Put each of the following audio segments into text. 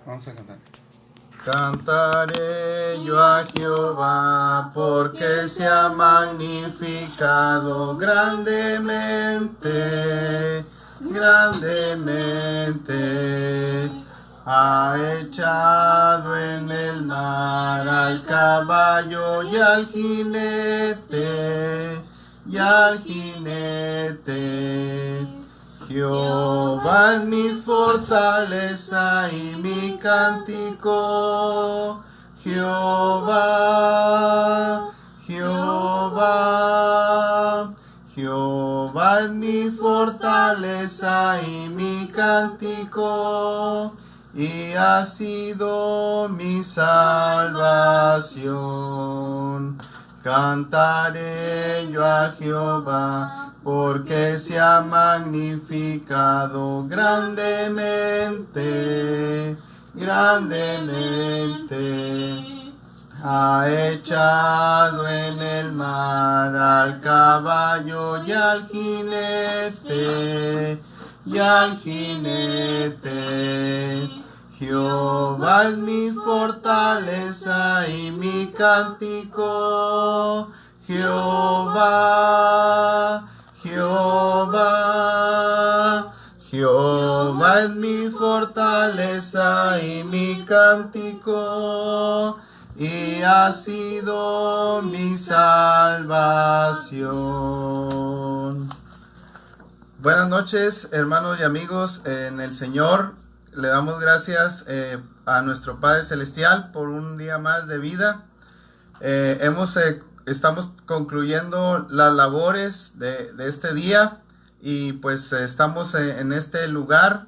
Vamos a cantar. Cantaré yo a Jehová porque se ha magnificado grandemente, grandemente. Ha echado en el mar al caballo y al jinete, y al jinete. Jehová es mi fortaleza y mi cántico. Jehová, Jehová, Jehová es mi fortaleza y mi cántico, y ha sido mi salvación. Cantaré yo a Jehová, porque se ha magnificado grandemente, grandemente. Ha echado en el mar al caballo y al jinete, y al jinete. Jehová es mi fortaleza y mi cántico. Jehová, Jehová, Jehová es mi fortaleza y mi cántico, y ha sido mi salvación. Buenas noches, hermanos y amigos en el Señor. Le damos gracias a nuestro Padre Celestial por un día más de vida. Estamos concluyendo las labores de este día, y pues estamos en este lugar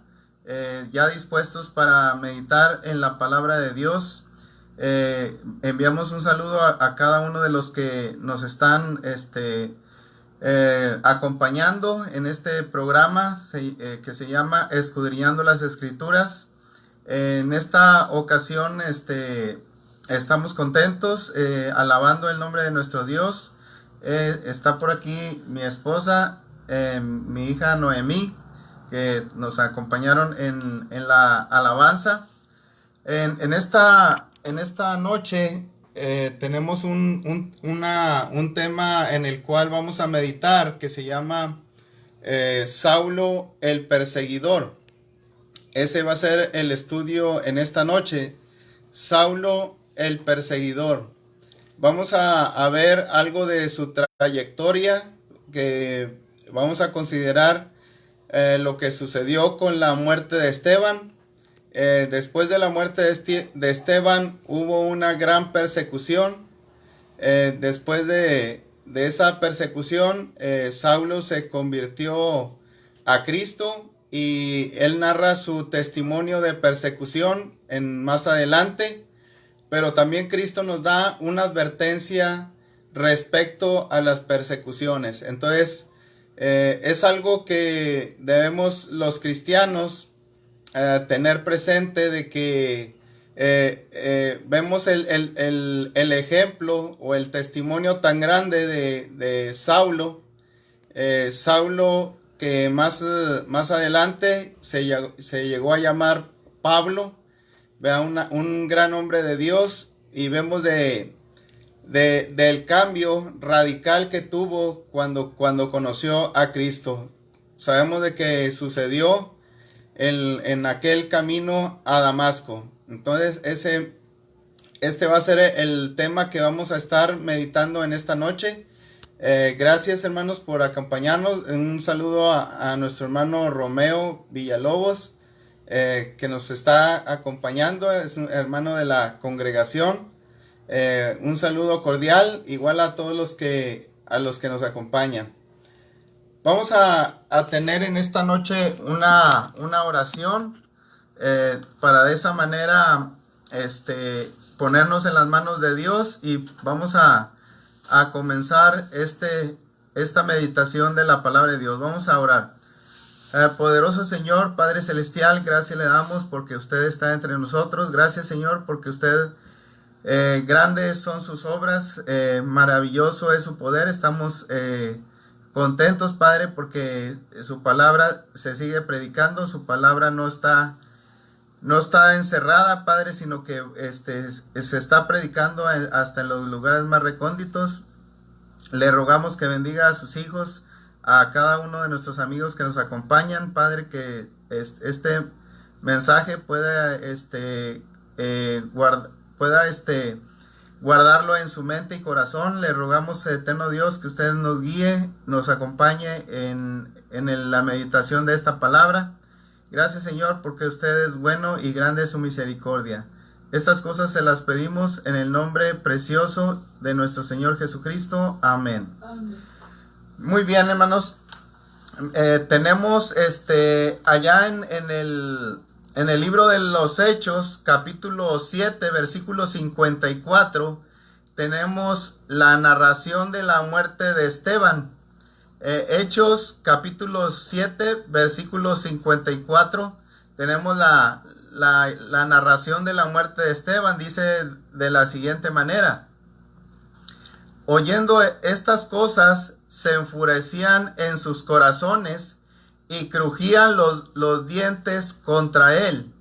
ya dispuestos para meditar en la palabra de Dios. Enviamos un saludo a cada uno de los que nos están acompañando en este programa que se llama Escudriñando las Escrituras. En esta ocasión estamos contentos, alabando el nombre de nuestro Dios. Está por aquí mi esposa, mi hija Noemí, que nos acompañaron en la alabanza. En esta noche tenemos un tema en el cual vamos a meditar, que se llama Saulo el perseguidor. Ese va a ser el estudio en esta noche. Saulo el perseguidor. Vamos a ver algo de su trayectoria, que vamos a considerar lo que sucedió con la muerte de Esteban. Después de la muerte de Esteban hubo una gran persecución. Después de esa persecución, Saulo se convirtió a Cristo, y él narra su testimonio de persecución más adelante. Pero también Cristo nos da una advertencia respecto a las persecuciones. Entonces, es algo que debemos los cristianos tener presente, de que vemos el ejemplo o el testimonio tan grande de Saulo. Saulo, que más adelante se llegó a llamar Pablo. Vea, un gran hombre de Dios, y vemos del cambio radical que tuvo cuando conoció a Cristo. Sabemos de que sucedió en aquel camino a Damasco. Entonces este va a ser el tema que vamos a estar meditando en esta noche. Gracias, hermanos, por acompañarnos. Un saludo a nuestro hermano Romeo Villalobos, que nos está acompañando. Es un hermano de la congregación. Un saludo cordial, igual a todos los que nos acompañan. Vamos a tener en esta noche una oración, para de esa manera ponernos en las manos de Dios, y vamos a comenzar esta meditación de la palabra de Dios. Vamos a orar. Poderoso Señor, Padre Celestial, gracias le damos porque usted está entre nosotros. Gracias, Señor, porque usted, grandes son sus obras, maravilloso es su poder. Estamos contentos, Padre, porque su palabra se sigue predicando, su palabra no está no está encerrada, Padre, sino que se está predicando hasta en los lugares más recónditos. Le rogamos que bendiga a sus hijos, a cada uno de nuestros amigos que nos acompañan, Padre, que este mensaje pueda, guardarlo en su mente y corazón. Le rogamos, eterno Dios, que usted nos guíe, nos acompañe en la meditación de esta palabra. Gracias, Señor, porque usted es bueno y grande es su misericordia. Estas cosas se las pedimos en el nombre precioso de nuestro Señor Jesucristo. Amén. Amén. Muy bien, hermanos. Tenemos allá en el libro de los Hechos, capítulo 7, versículo 54, tenemos la narración de la muerte de Esteban. Hechos, capítulo 7, versículo 54, tenemos la narración de la muerte de Esteban. Dice de la siguiente manera: oyendo estas cosas, se enfurecían en sus corazones y crujían los dientes contra él.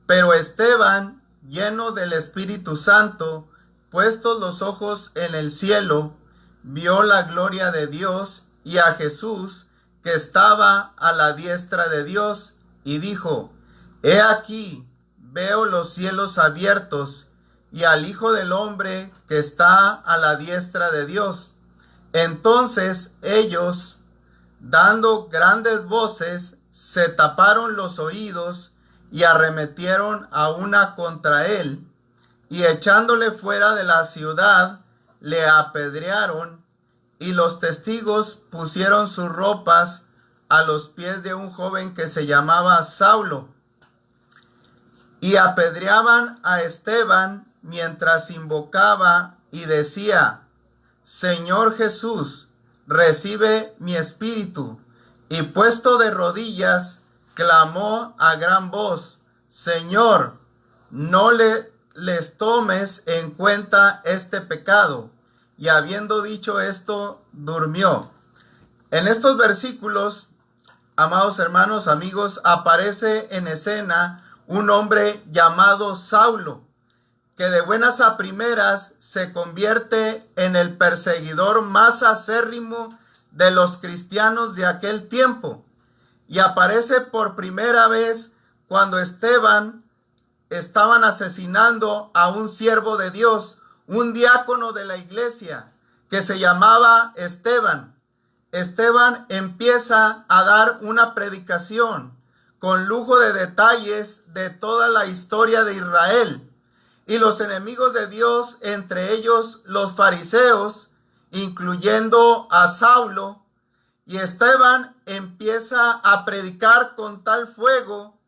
Pero Esteban, lleno del Espíritu Santo, puestos los ojos en el cielo, vio la gloria de Dios y a Jesús, que estaba a la diestra de Dios, y dijo: He aquí, veo los cielos abiertos, y al Hijo del Hombre que está a la diestra de Dios. Entonces ellos, dando grandes voces, se taparon los oídos y arremetieron a una contra él, y echándole fuera de la ciudad, le apedrearon, y los testigos pusieron sus ropas a los pies de un joven que se llamaba Saulo, y apedreaban a Esteban mientras invocaba y decía: Señor Jesús, recibe mi espíritu. Y puesto de rodillas, clamó a gran voz: Señor, no les tomes en cuenta este pecado. Y habiendo dicho esto, durmió. En estos versículos, amados hermanos, amigos, aparece en escena un hombre llamado Saulo, que de buenas a primeras se convierte en el perseguidor más acérrimo de los cristianos de aquel tiempo, y aparece por primera vez cuando estaban asesinando a un siervo de Dios, un diácono de la iglesia que se llamaba Esteban. Esteban empieza a dar una predicación con lujo de detalles de toda la historia de Israel. Y los enemigos de Dios, entre ellos los fariseos, incluyendo a Saulo, y Esteban empieza a predicar con tal fuego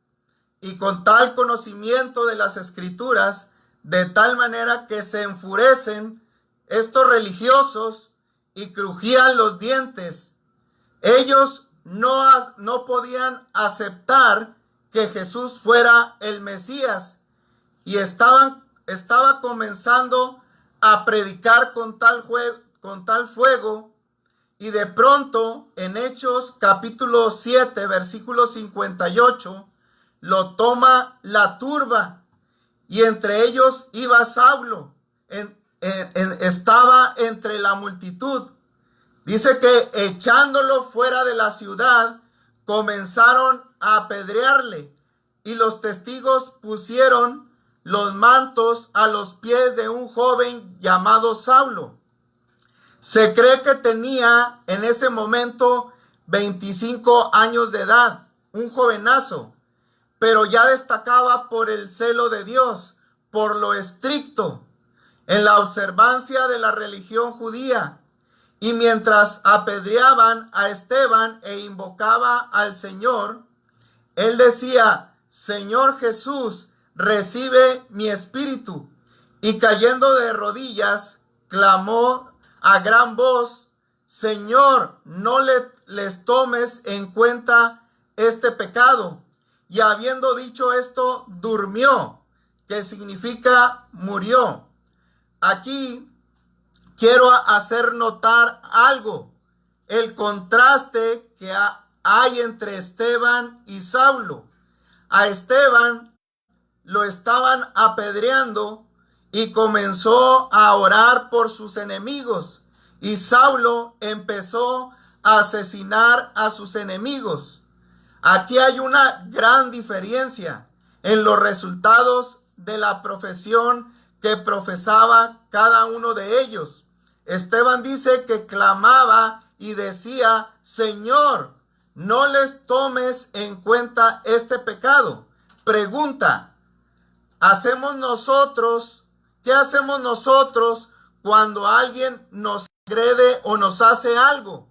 y con tal conocimiento de las Escrituras, de tal manera que se enfurecen estos religiosos y crujían los dientes. Ellos no podían aceptar que Jesús fuera el Mesías, y estaba comenzando a predicar con tal fuego, y de pronto en Hechos capítulo 7 versículo 58 lo toma la turba, y entre ellos iba Saulo, estaba entre la multitud. Dice que echándolo fuera de la ciudad, comenzaron a apedrearle, y los testigos pusieron los mantos a los pies de un joven llamado Saulo. Se cree que tenía en ese momento 25 años de edad, un jovenazo, pero ya destacaba por el celo de Dios, por lo estricto en la observancia de la religión judía. Y mientras apedreaban a Esteban e invocaba al Señor, él decía: Señor Jesús, recibe mi espíritu. Y cayendo de rodillas, clamó a gran voz: Señor, no les tomes en cuenta este pecado. Y habiendo dicho esto, durmió, que significa murió. Aquí quiero hacer notar algo: el contraste que hay entre Esteban y Saulo. A Esteban lo estaban apedreando y comenzó a orar por sus enemigos. Y Saulo empezó a asesinar a sus enemigos. Aquí hay una gran diferencia en los resultados de la profesión que profesaba cada uno de ellos. Esteban dice que clamaba y decía: Señor, no les tomes en cuenta este pecado. Pregunta: ¿qué hacemos nosotros cuando alguien nos agrede o nos hace algo?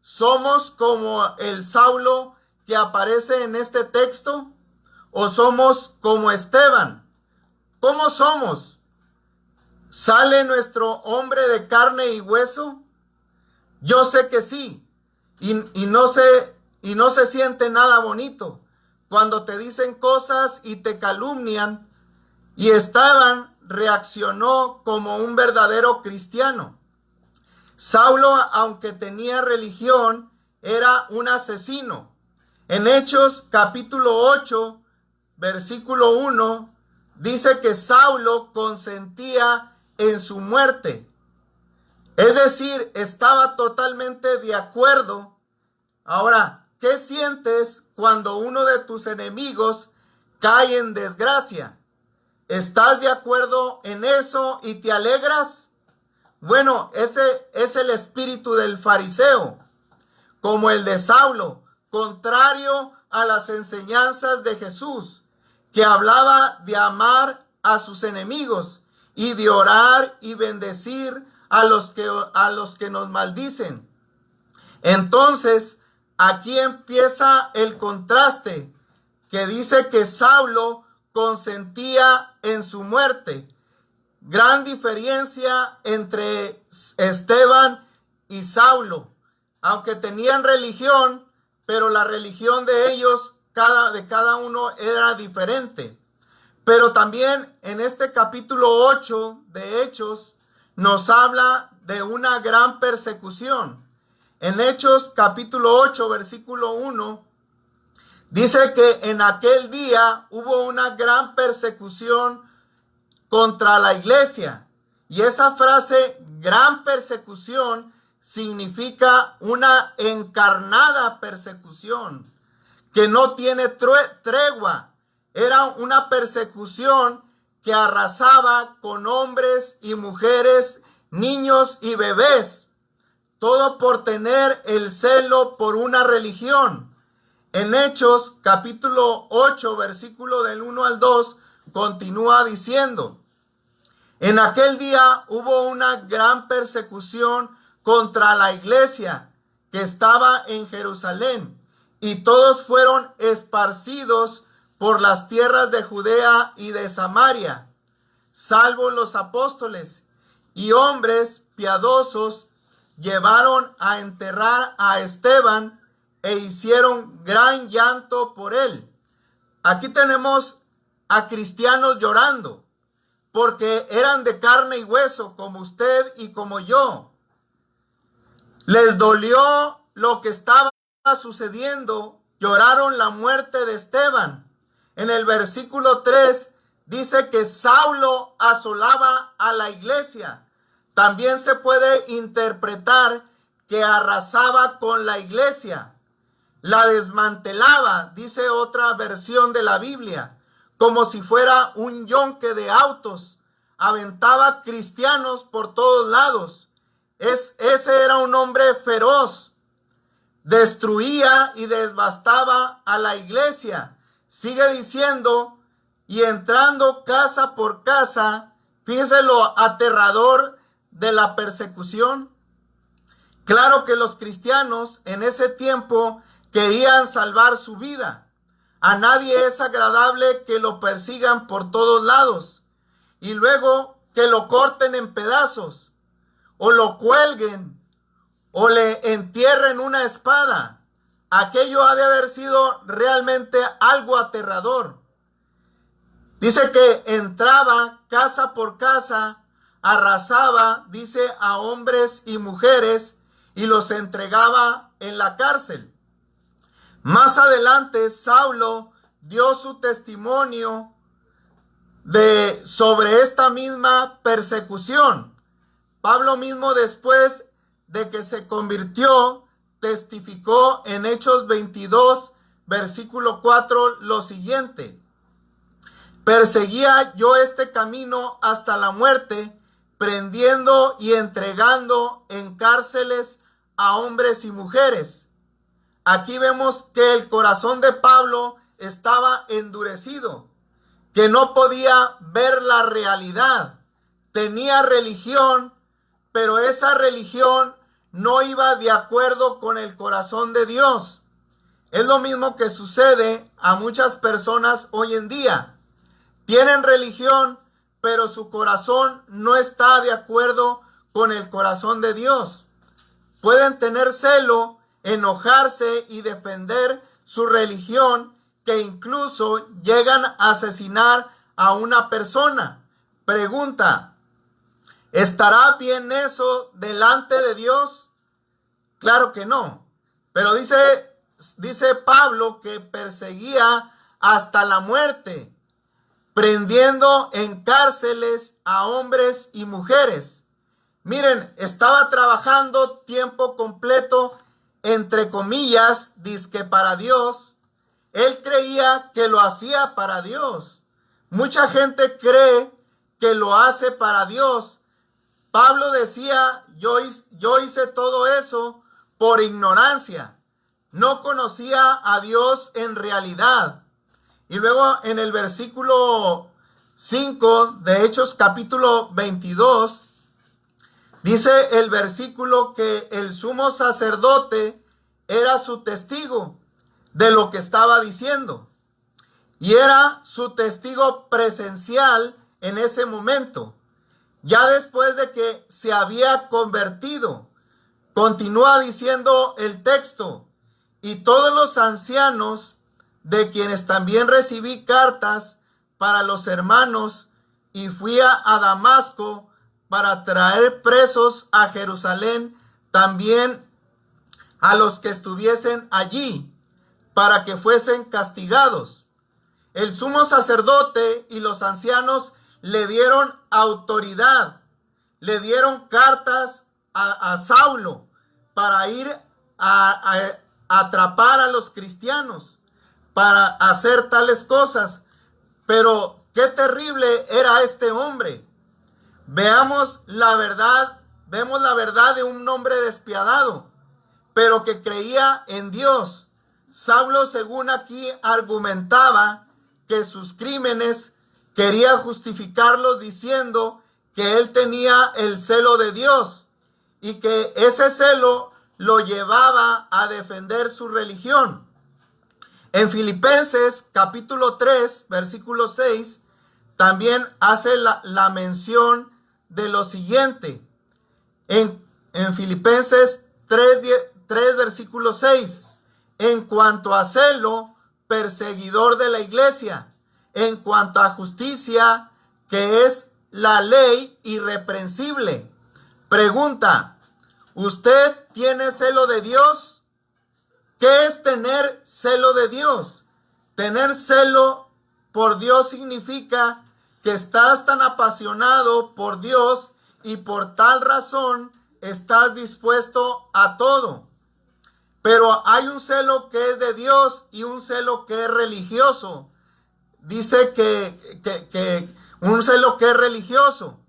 ¿Somos como el Saulo que aparece en este texto? ¿O somos como Esteban? ¿Cómo somos? ¿Sale nuestro hombre de carne y hueso? Yo sé que sí. Y no se siente nada bonito cuando te dicen cosas y te calumnian. Y Esteban reaccionó como un verdadero cristiano. Saulo, aunque tenía religión, era un asesino. En Hechos capítulo 8, versículo 1, dice que Saulo consentía en su muerte. Es decir, estaba totalmente de acuerdo. Ahora, ¿qué sientes cuando uno de tus enemigos cae en desgracia? ¿Estás de acuerdo en eso y te alegras? Bueno, ese es el espíritu del fariseo, como el de Saulo, contrario a las enseñanzas de Jesús, que hablaba de amar a sus enemigos y de orar y bendecir a los que nos maldicen. Entonces, aquí empieza el contraste, que dice que Saulo consentía en su muerte. Gran diferencia entre Esteban y Saulo. Aunque tenían religión, pero la religión de ellos, de cada uno, era diferente. Pero también en este capítulo 8 de Hechos nos habla de una gran persecución. En Hechos capítulo 8, versículo 1, dice que en aquel día hubo una gran persecución contra la iglesia. Y esa frase, gran persecución, significa una encarnada persecución que no tiene tregua. Era una persecución que arrasaba con hombres y mujeres, niños y bebés, todo por tener el celo por una religión. En Hechos capítulo 8, versículo del 1 al 2, continúa diciendo: en aquel día hubo una gran persecución contra la iglesia que estaba en Jerusalén, y todos fueron esparcidos por las tierras de Judea y de Samaria, salvo los apóstoles y hombres piadosos, llevaron a enterrar a Esteban e hicieron gran llanto por él. Aquí tenemos a cristianos llorando, porque eran de carne y hueso, como usted y como yo. Les dolió lo que estaba sucediendo, lloraron la muerte de Esteban. En el versículo 3 dice que Saulo asolaba a la iglesia. También se puede interpretar que arrasaba con la iglesia, la desmantelaba, dice otra versión de la Biblia, como si fuera un yonque de autos. Aventaba cristianos por todos lados. Ese era un hombre feroz. Destruía y devastaba a la iglesia. Sigue diciendo, y entrando casa por casa. Fíjese lo aterrador de la persecución. Claro que los cristianos en ese tiempo querían salvar su vida. A nadie es agradable que lo persigan por todos lados y luego que lo corten en pedazos o lo cuelguen o le entierren una espada. Aquello ha de haber sido realmente algo aterrador. Dice que entraba casa por casa, arrasaba, dice, a hombres y mujeres y los entregaba en la cárcel. Más adelante, Saulo dio su testimonio sobre esta misma persecución. Pablo mismo, después de que se convirtió, testificó en Hechos 22, versículo 4, lo siguiente: perseguía yo este camino hasta la muerte, prendiendo y entregando en cárceles a hombres y mujeres. Aquí vemos que el corazón de Pablo estaba endurecido, que no podía ver la realidad. Tenía religión, pero esa religión no iba de acuerdo con el corazón de Dios. Es lo mismo que sucede a muchas personas hoy en día. Tienen religión, pero su corazón no está de acuerdo con el corazón de Dios. Pueden tener celo, enojarse y defender su religión, que incluso llegan a asesinar a una persona. Pregunta: ¿estará bien eso delante de Dios? Claro que no. Pero dice Pablo que perseguía hasta la muerte, prendiendo en cárceles a hombres y mujeres. Miren, estaba trabajando tiempo completo, entre comillas, dizque para Dios. Él creía que lo hacía para Dios. Mucha gente cree que lo hace para Dios. Pablo decía: yo hice todo eso por ignorancia. No conocía a Dios en realidad. Y luego en el versículo 5 de Hechos capítulo 22, dice el versículo que el sumo sacerdote era su testigo de lo que estaba diciendo. Y era su testigo presencial en ese momento. Ya después de que se había convertido, continúa diciendo el texto: y todos los ancianos, de quienes también recibí cartas para los hermanos, y fui a Damasco para traer presos a Jerusalén también a los que estuviesen allí, para que fuesen castigados. El sumo sacerdote y los ancianos le dieron autoridad, le dieron cartas a Saulo para ir a atrapar a los cristianos, para hacer tales cosas. Pero qué terrible era este hombre. Vemos la verdad de un hombre despiadado, pero que creía en Dios. Saulo, según aquí, argumentaba que sus crímenes quería justificarlos diciendo que él tenía el celo de Dios y que ese celo lo llevaba a defender su religión. En Filipenses capítulo 3, versículo 6, también hace la mención de lo siguiente. En Filipenses 3, versículo 6, en cuanto a celo, perseguidor de la iglesia, en cuanto a justicia, que es la ley irreprensible. Pregunta: ¿usted tiene celo de Dios? ¿Qué es tener celo de Dios? Tener celo por Dios significa que estás tan apasionado por Dios y por tal razón estás dispuesto a todo. Pero hay un celo que es de Dios y un celo que es religioso. Dice que un celo que es religioso,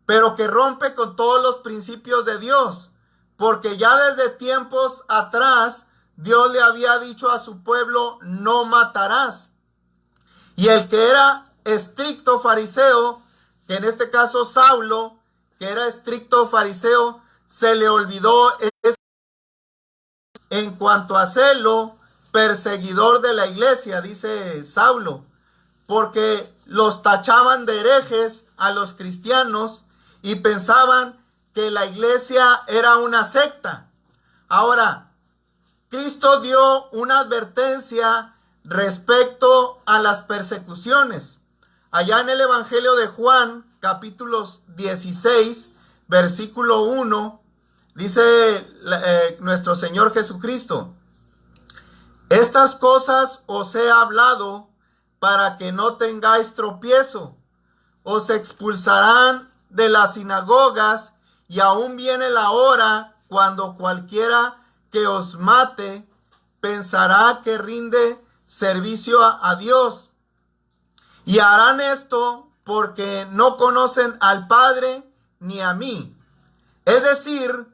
pero que rompe con todos los principios de Dios. Porque ya desde tiempos atrás Dios le había dicho a su pueblo: no matarás. Y el que era estricto fariseo, que en este caso Saulo, que era estricto fariseo, se le olvidó en cuanto a celo, perseguidor de la iglesia, dice Saulo, porque los tachaban de herejes a los cristianos y pensaban que la iglesia era una secta. Ahora, Cristo dio una advertencia respecto a las persecuciones. Allá en el Evangelio de Juan, capítulo 16, versículo 1, dice nuestro Señor Jesucristo: estas cosas os he hablado para que no tengáis tropiezo. Os expulsarán de las sinagogas, y aún viene la hora cuando cualquiera que os mate pensará que rinde servicio a Dios. Y harán esto porque no conocen al Padre ni a mí. Es decir,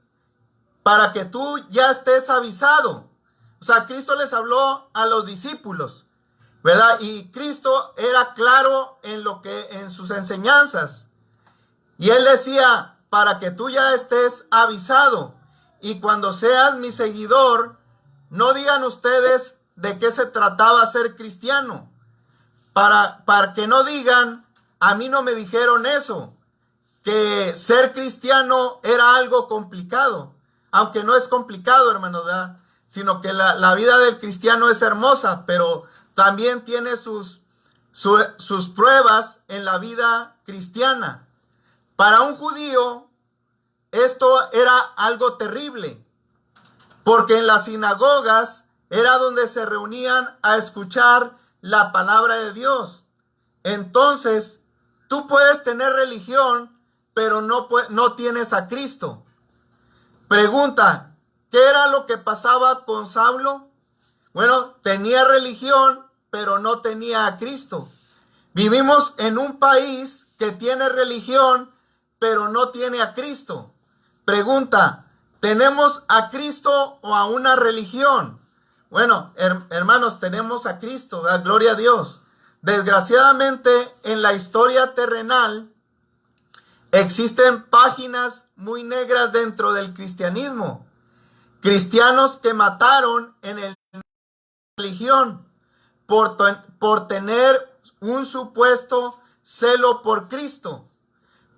para que tú ya estés avisado. O sea, Cristo les habló a los discípulos, ¿verdad? Y Cristo era claro en sus enseñanzas. Y él decía, para que tú ya estés avisado y cuando seas mi seguidor, no digan ustedes de qué se trataba ser cristiano. Para que no digan, a mí no me dijeron eso, que ser cristiano era algo complicado. Aunque no es complicado, hermanos, ¿verdad? Sino que la vida del cristiano es hermosa, pero también tiene sus pruebas en la vida cristiana. Para un judío, esto era algo terrible, porque en las sinagogas era donde se reunían a escuchar la palabra de Dios. Entonces, tú puedes tener religión, pero no tienes a Cristo. Pregunta, ¿qué era lo que pasaba con Saulo? Bueno, tenía religión, pero no tenía a Cristo. Vivimos en un país que tiene religión, pero no tiene a Cristo. Pregunta, ¿tenemos a Cristo o a una religión? Bueno, hermanos, tenemos a Cristo, ¿verdad? Gloria a Dios. Desgraciadamente, en la historia terrenal, existen páginas muy negras dentro del cristianismo. Cristianos que mataron en la religión por tener un supuesto celo por Cristo,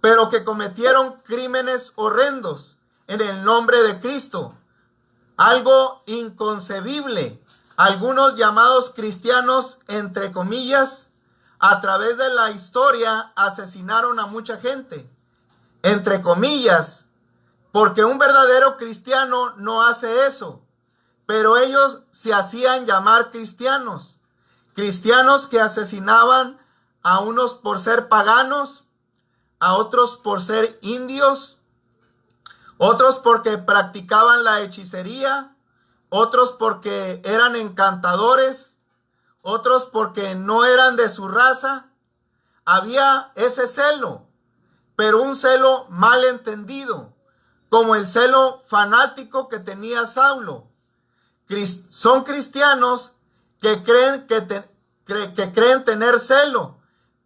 pero que cometieron crímenes horrendos en el nombre de Cristo. Algo inconcebible. Algunos llamados cristianos, entre comillas, a través de la historia asesinaron a mucha gente. Entre comillas, porque un verdadero cristiano no hace eso, pero ellos se hacían llamar cristianos. Cristianos que asesinaban a unos por ser paganos, a otros por ser indios, otros porque practicaban la hechicería, otros porque eran encantadores, otros porque no eran de su raza. Había ese celo, pero un celo mal entendido, como el celo fanático que tenía Saulo. Son cristianos que creen tener celo,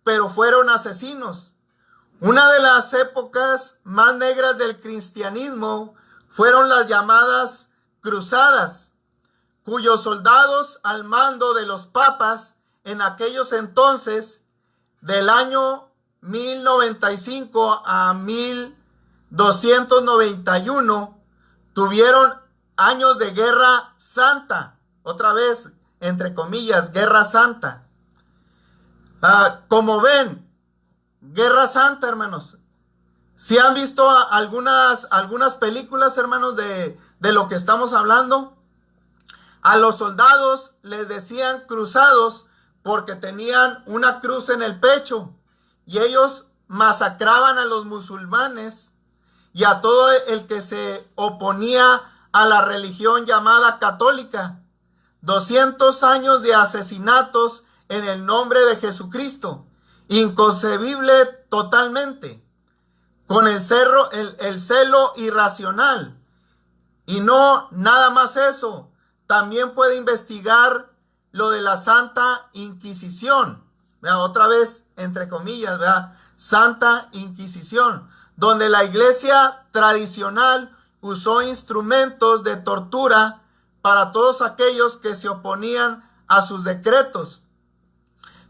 pero fueron asesinos. Una de las épocas más negras del cristianismo fueron las llamadas cruzadas, cuyos soldados al mando de los papas en aquellos entonces, del año 1095 a 1291, tuvieron años de guerra santa. Otra vez, entre comillas, guerra santa. Como ven, guerra santa, hermanos. Si han visto algunas películas, hermanos, de lo que estamos hablando, a los soldados les decían cruzados porque tenían una cruz en el pecho y ellos masacraban a los musulmanes y a todo el que se oponía a la religión llamada católica. 200 años de asesinatos en el nombre de Jesucristo. Inconcebible totalmente. Con el celo irracional. Y no nada más eso. También puede investigar lo de la Santa Inquisición. ¿Vea? Otra vez, entre comillas, ¿verdad? Santa Inquisición. Donde la iglesia tradicional usó instrumentos de tortura para todos aquellos que se oponían a sus decretos.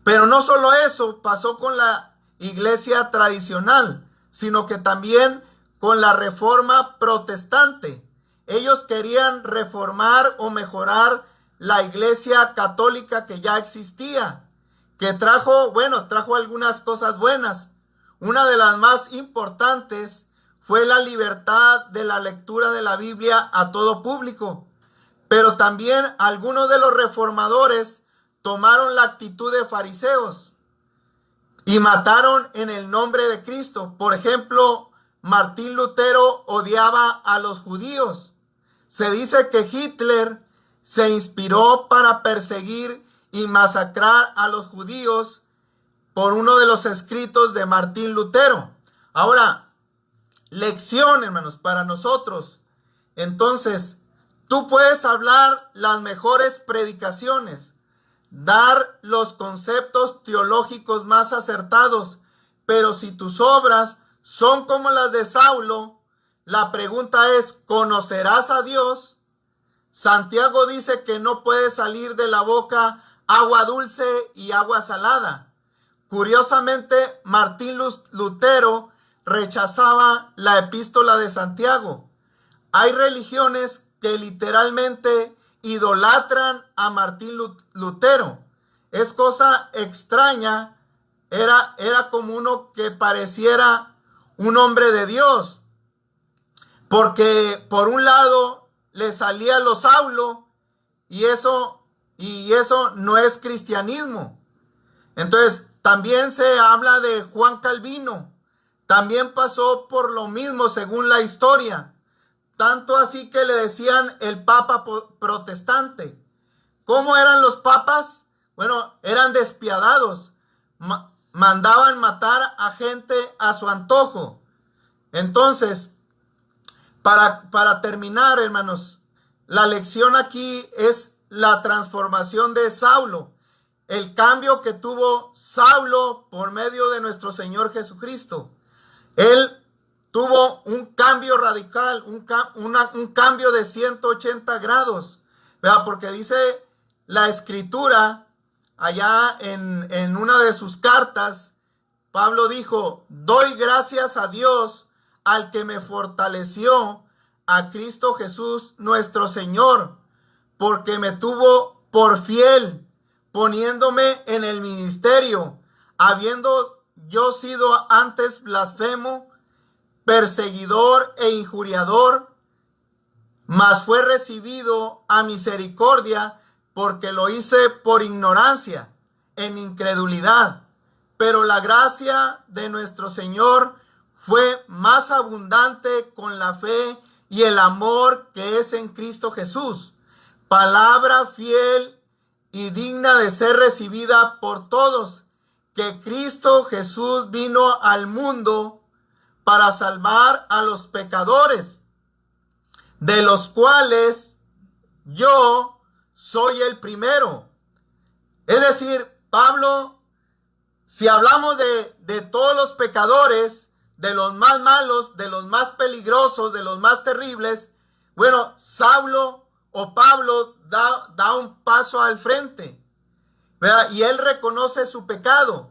Pero no solo eso pasó con la iglesia tradicional, sino que también con la reforma protestante. Ellos querían reformar o mejorar la iglesia católica que ya existía, que trajo algunas cosas buenas. Una de las más importantes fue la libertad de la lectura de la Biblia a todo público. Pero también algunos de los reformadores tomaron la actitud de fariseos y mataron en el nombre de Cristo. Por ejemplo, Martín Lutero odiaba a los judíos. Se dice que Hitler se inspiró para perseguir y masacrar a los judíos por uno de los escritos de Martín Lutero. Ahora, lección, hermanos, para nosotros. Entonces, tú puedes hablar las mejores predicaciones, dar los conceptos teológicos más acertados, pero si tus obras son como las de Saulo, la pregunta es, ¿conocerás a Dios? Santiago dice que no puede salir de la boca agua dulce y agua salada. Curiosamente, Martín Lutero rechazaba la epístola de Santiago. Hay religiones que literalmente idolatran a Martín Lutero. Es cosa extraña. Era como uno que pareciera un hombre de Dios. Porque por un lado le salía lo Saulo y eso no es cristianismo. Entonces también se habla de Juan Calvino. También pasó por lo mismo según la historia. Tanto así que le decían el papa protestante. ¿Cómo eran los papas? Bueno, eran despiadados. Mandaban matar a gente a su antojo. Entonces, para terminar, hermanos, la lección aquí es la transformación de Saulo. El cambio que tuvo Saulo por medio de nuestro Señor Jesucristo. Él tuvo un cambio radical, un cambio de 180 grados. ¿Verdad? Porque dice la Escritura, allá en una de sus cartas, Pablo dijo, doy gracias a Dios al que me fortaleció, a Cristo Jesús nuestro Señor, porque me tuvo por fiel, poniéndome en el ministerio, habiendo yo sido antes blasfemo, perseguidor e injuriador, mas fue recibido a misericordia, porque lo hice por ignorancia, en incredulidad. Pero la gracia de nuestro Señor fue más abundante con la fe y el amor que es en Cristo Jesús. Palabra fiel y digna de ser recibida por todos, que Cristo Jesús vino al mundo para salvar a los pecadores, de los cuales yo soy el primero. Es decir, Pablo, si hablamos de todos los pecadores, de los más malos, de los más peligrosos, de los más terribles, bueno, Saulo o Pablo da un paso al frente, ¿verdad? Y él reconoce su pecado,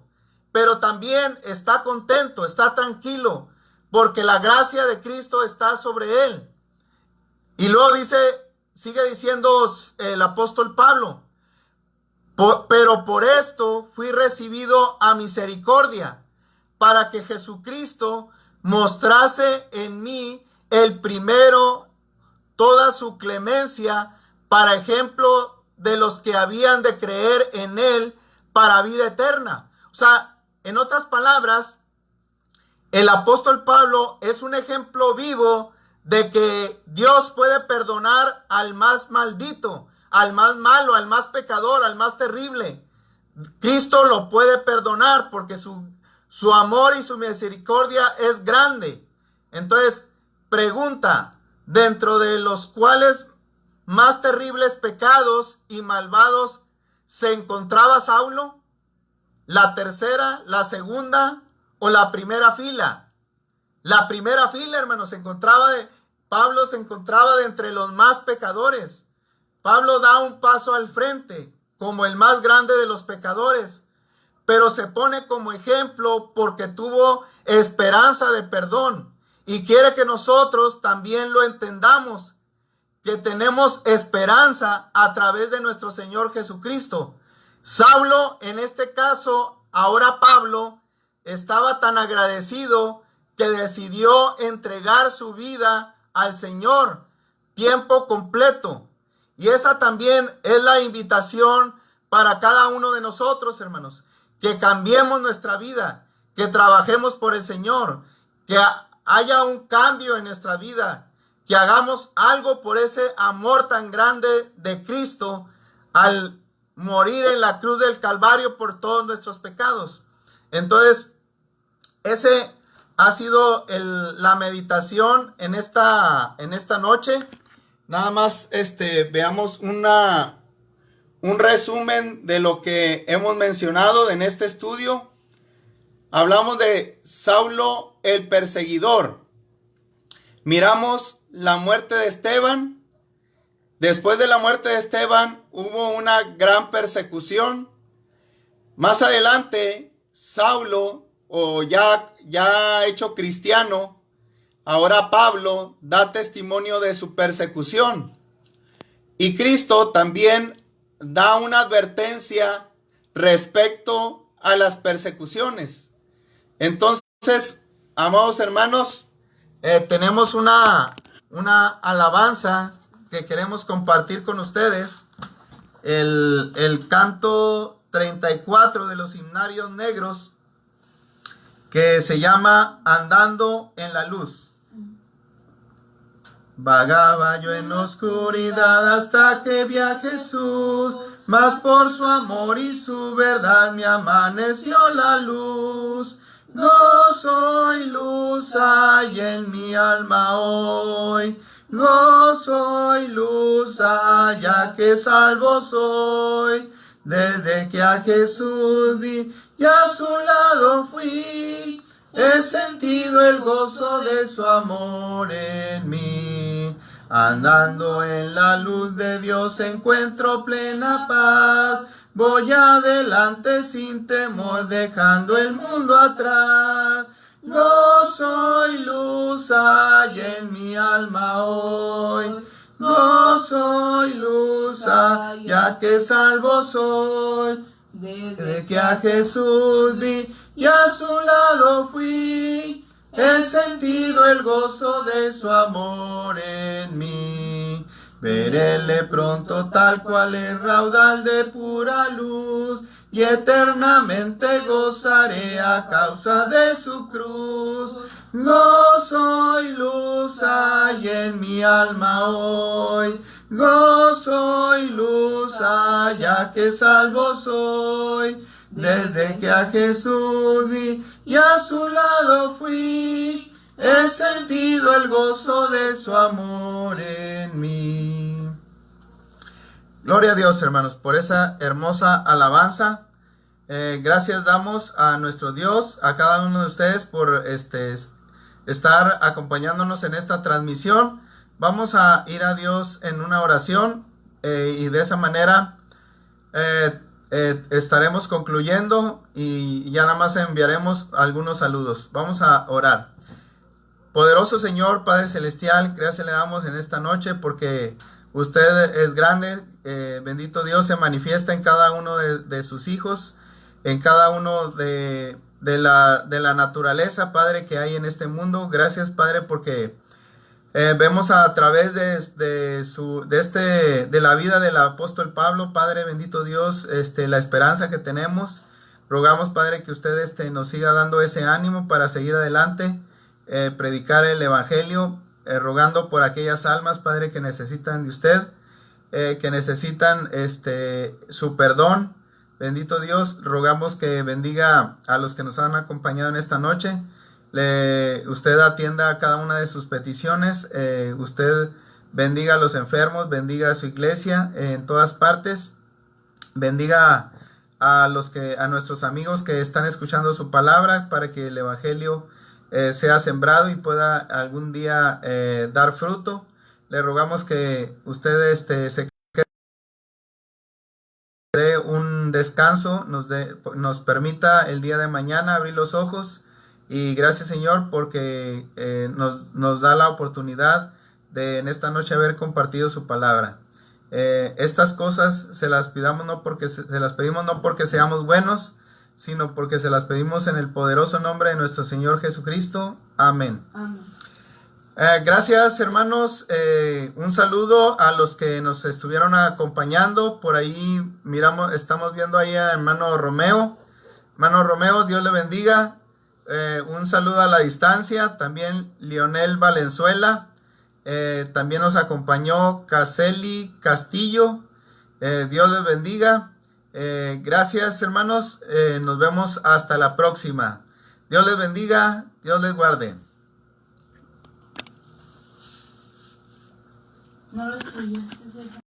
pero también está contento, está tranquilo, porque la gracia de Cristo está sobre él. Y luego sigue diciendo el apóstol Pablo, pero por esto fui recibido a misericordia, para que Jesucristo mostrase en mí el primero toda su clemencia, para ejemplo de los que habían de creer en él para vida eterna. O sea, en otras palabras, el apóstol Pablo es un ejemplo vivo de que Dios puede perdonar al más maldito, al más malo, al más pecador, al más terrible. Cristo lo puede perdonar porque su amor y su misericordia es grande. Entonces, pregunta, dentro de los cuales más terribles pecados y malvados se encontraba Saulo, ¿la tercera, la segunda o la primera fila? La primera fila, hermanos, Pablo se encontraba de entre los más pecadores. Pablo da un paso al frente como el más grande de los pecadores, pero se pone como ejemplo porque tuvo esperanza de perdón y quiere que nosotros también lo entendamos, que tenemos esperanza a través de nuestro Señor Jesucristo. Saulo, en este caso, ahora Pablo, estaba tan agradecido que decidió entregar su vida al Señor, tiempo completo. Y esa también es la invitación para cada uno de nosotros, hermanos, que cambiemos nuestra vida, que trabajemos por el Señor, que haya un cambio en nuestra vida, que hagamos algo por ese amor tan grande de Cristo al morir en la cruz del Calvario por todos nuestros pecados. Entonces, ese ha sido la meditación en esta noche. Nada más veamos un resumen de lo que hemos mencionado en este estudio. Hablamos de Saulo el perseguidor. Miramos la muerte de Esteban. Después de la muerte de Esteban hubo una gran persecución. Más adelante, Saulo, o ya hecho cristiano, ahora Pablo da testimonio de su persecución. Y Cristo también da una advertencia respecto a las persecuciones. Entonces, amados hermanos, tenemos una alabanza que queremos compartir con ustedes. El canto 34 de los himnarios negros, que se llama Andando en la Luz. Vagaba yo en oscuridad hasta que vi a Jesús, mas por su amor y su verdad me amaneció la luz. Gozo y luz hay en mi alma hoy, gozo y luz hay, ya que salvo soy. Desde que a Jesús vi y a su lado fui, he sentido el gozo de su amor en mí. Andando en la luz de Dios encuentro plena paz. Voy adelante sin temor, dejando el mundo atrás. Gozo y luz hay en mi alma hoy, gozo y luz hay, ya que salvo soy. Desde que a Jesús vi y a su lado fui, he sentido el gozo de su amor en mí. Veréle pronto tal cual el raudal de pura luz, y eternamente gozaré a causa de su cruz. Gozo y luz hay en mi alma hoy, gozo y luz hay, ya que salvo soy. Desde que a Jesús vi y a su lado fui, he sentido el gozo de su amor en mí. Gloria a Dios, hermanos, por esa hermosa alabanza. Gracias damos a nuestro Dios, a cada uno de ustedes por estar acompañándonos en esta transmisión. Vamos a ir a Dios en una oración y de esa manera estaremos concluyendo y ya nada más enviaremos algunos saludos. Vamos a orar. Poderoso Señor, Padre Celestial, gracias le damos en esta noche porque usted es grande. Bendito Dios, se manifiesta en cada uno de sus hijos, en cada uno de la naturaleza, Padre, que hay en este mundo. Gracias, Padre, porque vemos a través de la vida del apóstol Pablo, Padre, bendito Dios, la esperanza que tenemos. Rogamos, Padre, que usted nos siga dando ese ánimo para seguir adelante, predicar el evangelio, rogando por aquellas almas, Padre, que necesitan de usted, que necesitan su perdón. Bendito Dios, rogamos que bendiga a los que nos han acompañado en esta noche. Usted atienda a cada una de sus peticiones. Usted bendiga a los enfermos, bendiga a su iglesia en todas partes. Bendiga a nuestros amigos que están escuchando su palabra para que el evangelio sea sembrado y pueda algún día dar fruto. Le rogamos que usted se dé un descanso, nos permita el día de mañana abrir los ojos. Y gracias, Señor, porque nos da la oportunidad de en esta noche haber compartido su palabra. Estas cosas se las pedimos no porque seamos buenos, sino porque se las pedimos en el poderoso nombre de nuestro Señor Jesucristo. Amén. Amén. Gracias, hermanos. Un saludo a los que nos estuvieron acompañando. Por ahí estamos viendo ahí a hermano Romeo. Hermano Romeo, Dios le bendiga. Un saludo a la distancia. También Lionel Valenzuela. También nos acompañó Caseli Castillo. Dios les bendiga. Gracias, hermanos. Nos vemos hasta la próxima. Dios les bendiga. Dios les guarde. No lo estoy.